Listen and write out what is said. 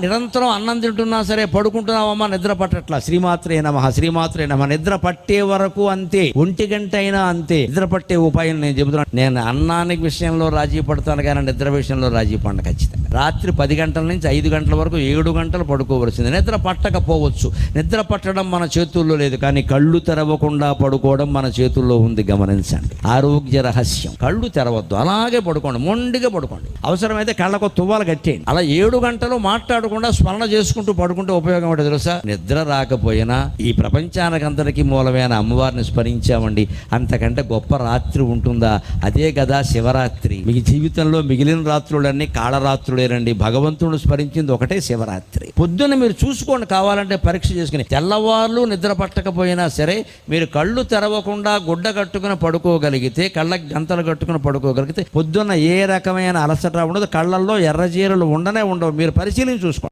నిరంతరం అన్నం తింటున్నా సరే పడుకుంటున్నావమ్మా, నిద్ర పట్టట్లా, శ్రీమాత్రే నమః శ్రీమాత్రే నమః. నిద్ర పట్టే వరకు అంతే, 1 గంట అయినా అంతే. నిద్ర పట్టే ఉపాయం నేను చెబుతున్నాను. నేను అన్నానికి విషయంలో రాజీ పడతాను కానీ నిద్ర విషయంలో రాజీ పడను ఖచ్చితంగా. రాత్రి 10 గంటల నుంచి 5 గంటల వరకు 7 గంటలు పడుకోవలసింది. నిద్ర పట్టకపోవచ్చు, నిద్ర పట్టడం మన చేతుల్లో లేదు, కానీ కళ్ళు తెరవకుండా పడుకోవడం మన చేతుల్లో ఉంది. గమనించండి, ఆరోగ్య రహస్యం. కళ్ళు తెరవద్దు, అలాగే పడుకోండి, మొండిగా పడుకోండి. అవసరమైతే కళ్ళకు తువ్వాలు కట్టేయండి. అలా 7 గంటలు మాట్లాడకుండా స్మరణ చేసుకుంటూ పడుకుంటే ఉపయోగం ఏంటో తెలుసా? నిద్ర రాకపోయినా ఈ ప్రపంచానికి అంతటికీ మూలమైన అమ్మవారిని స్మరించామండి, అంతకంటే గొప్ప రాత్రి ఉంటుందా? అదే కదా శివరాత్రి. మీ జీవితంలో మిగిలిన రాత్రులన్నీ కాళరాత్రులేనండి. భగవంతుడు స్మరించింది ఒకటే శివరాత్రి. పొద్దున్న మీరు చూసుకోండి, కావాలంటే పరీక్ష చేసుకుని. తెల్లవార్లు నిద్ర పట్టకపోయినా సరే మీరు కళ్ళు తెరవకుండా గుడ్డ కట్టుకుని పడుకోగలిగితే, కళ్ళకి గంతలు కట్టుకుని పడుకోగలిగితే పొద్దున్న ఏ రకమైన అలసట ఉండదు, కళ్ళల్లో ఎర్రజీరలు ఉండనే ఉండవు. మీరు పరిశీలించి చూసుకోండి.